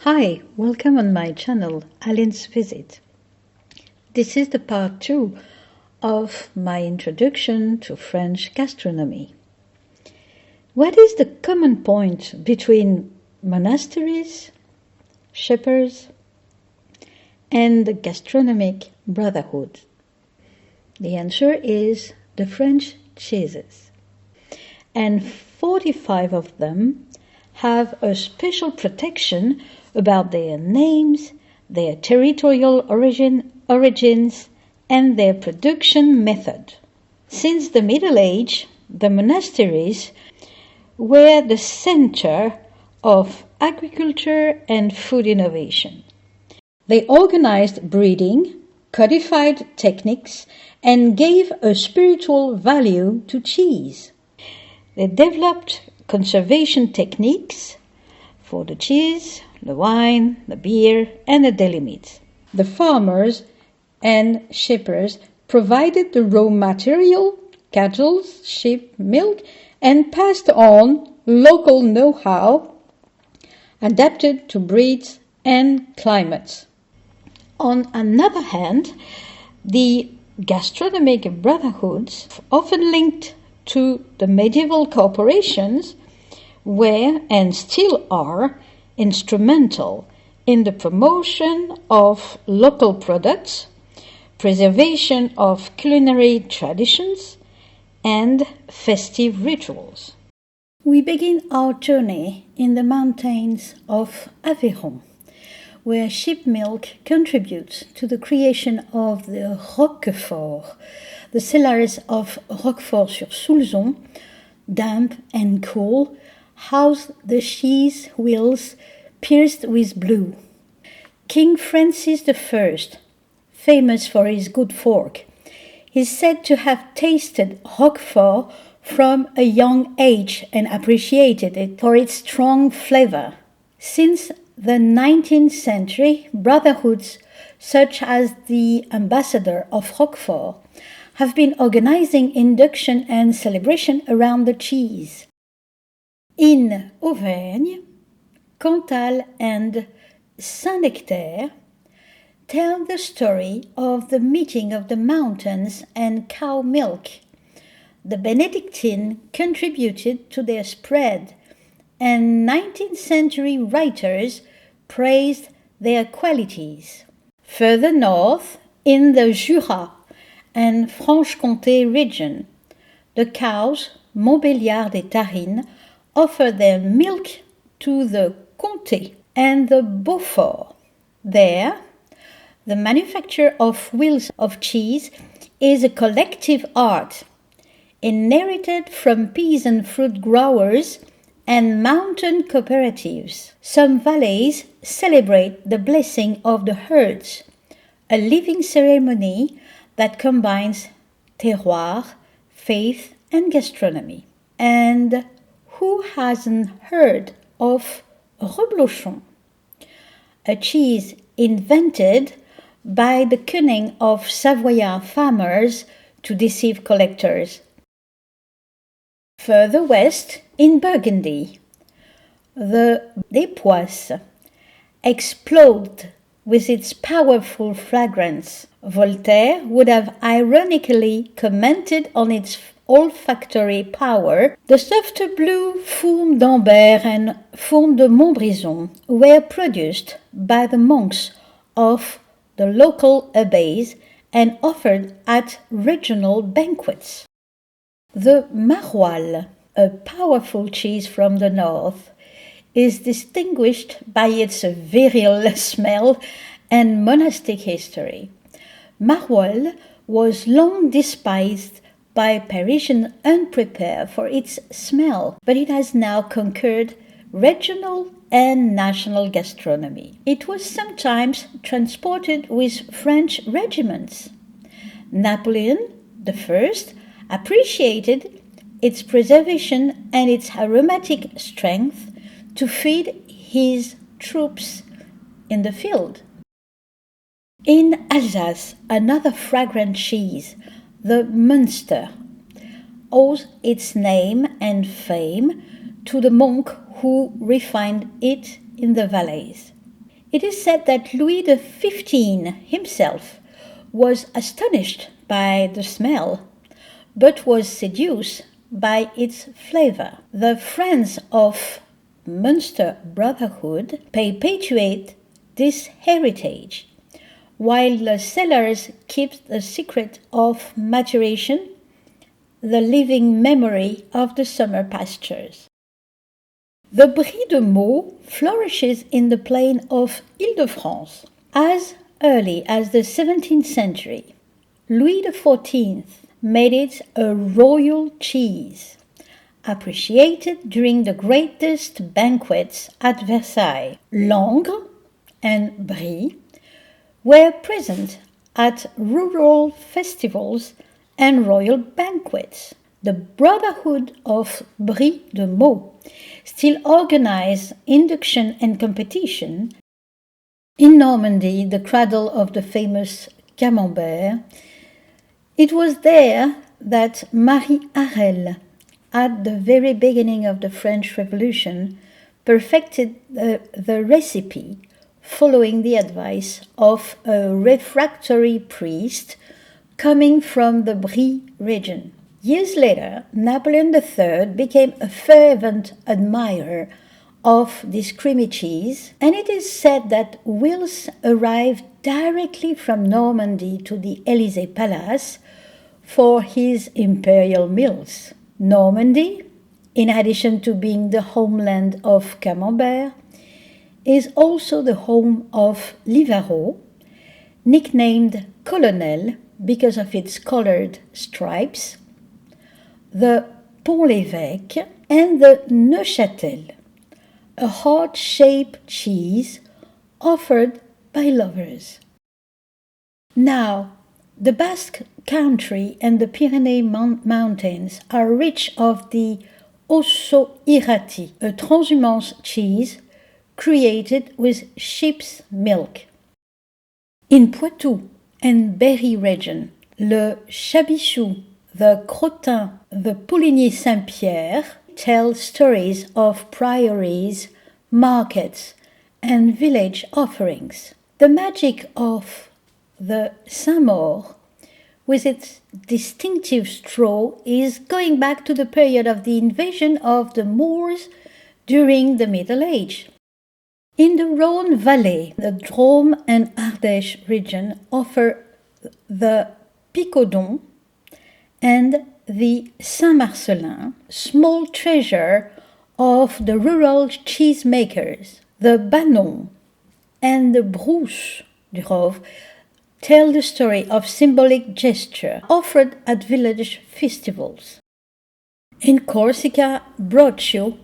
Hi, welcome on my channel, Aline's Visit. This is the part 2 of my introduction to French gastronomy. What is the common point between monasteries, shepherds, and the gastronomic brotherhood? The answer is the French cheeses. And 45 of them have a special protection about their names, their territorial origins, and their production method. Since the Middle Age, the monasteries were the center of agriculture and food innovation. They organized breeding, codified techniques, and gave a spiritual value to cheese. They developed conservation techniques for the cheese, the wine, the beer, and the deli meats. The farmers and shepherds provided the raw material, cattle, sheep, milk, and passed on local know-how adapted to breeds and climates. On another hand, the gastronomic brotherhoods, often linked to the medieval corporations, were and still are instrumental in the promotion of local products, preservation of culinary traditions, and festive rituals. We begin our journey in the mountains of Aveyron, where sheep milk contributes to the creation of the Roquefort. The cellars of Roquefort-sur-Soulzon, damp and cool, house the cheese wheels pierced with blue. King Francis I, famous for his good fork, is said to have tasted Roquefort from a young age and appreciated it for its strong flavor. Since the 19th century, brotherhoods such as the Ambassador of Roquefort have been organizing induction and celebration around the cheese. In Auvergne, Cantal and Saint-Nectaire tell the story of the meeting of the mountains and cow milk. The Benedictine contributed to their spread, and 19th century writers praised their qualities. Further north, in the Jura and Franche-Comté region, the cows, Montbéliard et Tarines, offer their milk to the Comté and the Beaufort. There, the manufacture of wheels of cheese is a collective art, inherited from peasant fruit growers and mountain cooperatives. Some valleys celebrate the blessing of the herds, a living ceremony that combines terroir, faith, and gastronomy. And who hasn't heard of reblochon, a cheese invented by the cunning of Savoyard farmers to deceive collectors? Further west, in Burgundy, the Despoisses explode with its powerful fragrance. Voltaire would have ironically commented on its olfactory power. The softer blue Fourme d'Ambert and Fourme de Montbrison were produced by the monks of the local abbeys and offered at regional banquets. The Maroilles, a powerful cheese from the north, is distinguished by its virile smell and monastic history. Maroilles was long despised by Parisians unprepared for its smell, but it has now conquered regional and national gastronomy. It was sometimes transported with French regiments. Napoleon I appreciated its preservation and its aromatic strength to feed his troops in the field. In Alsace, another fragrant cheese, the Münster, owes its name and fame to the monk who refined it in the valleys. It is said that Louis XV himself was astonished by the smell, but was seduced by its flavor. The friends of Munster Brotherhood perpetuate this heritage, while the cellars keep the secret of maturation, the living memory of the summer pastures. The Brie de Meaux flourishes in the plain of Île-de-France as early as the 17th century. Louis XIV made it a royal cheese, appreciated during the greatest banquets at Versailles. Langres and Brie were present at rural festivals and royal banquets. The Brotherhood of Brie de Meaux still organize induction and competition. In Normandy, the cradle of the famous camembert, it was there that Marie Harel, at the very beginning of the French Revolution, perfected the recipe following the advice of a refractory priest coming from the Brie region. Years later, Napoleon III became a fervent admirer of this creamy cheese, and it is said that whilst arrived directly from Normandy to the Élysée Palace for his imperial meals. Normandy, in addition to being the homeland of Camembert, is also the home of Livarot, nicknamed Colonel because of its colored stripes, the Pont-l'Évêque, and the Neuchâtel, a heart-shaped cheese offered by lovers. Now, the Basque country and the Pyrenees mountains are rich of the osso irati, a transhumance cheese created with sheep's milk. In Poitou and Berry region, le chabichou, the crottin, the Pouligny Saint-Pierre tell stories of priories, markets, and village offerings. The magic of the Saint-Maur, with its distinctive straw, is going back to the period of the invasion of the Moors during the Middle Age. In the Rhône Valley, the Drôme and Ardèche region offer the Picodon and the Saint-Marcellin, small treasure of the rural cheesemakers. The Banon and the Brousse du Rove tell the story of symbolic gesture offered at village festivals. In Corsica, broccio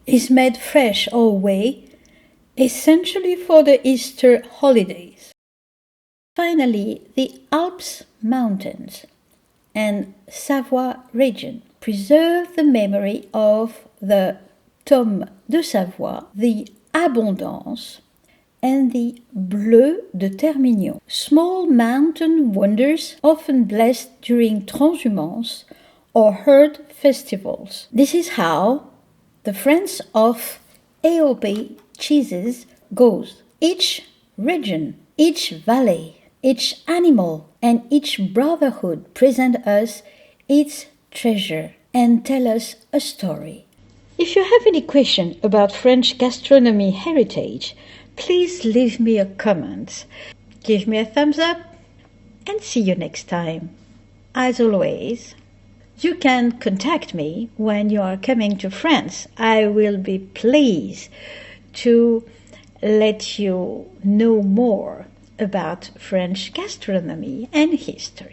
is made fresh always, essentially for the Easter holidays. Finally, the Alps Mountains and Savoie region preserve the memory of the Tome de Savoie, the Abondance, and the Bleu de Termignon, small mountain wonders often blessed during transhumance or herd festivals. This is how the Friends of AOP cheeses goes. Each region, each valley, each animal, and each brotherhood present us its treasure and tell us a story. If you have any question about French gastronomy heritage, please leave me a comment, give me a thumbs up, and see you next time. As always, you can contact me when you are coming to France. I will be pleased to let you know more about French gastronomy and history.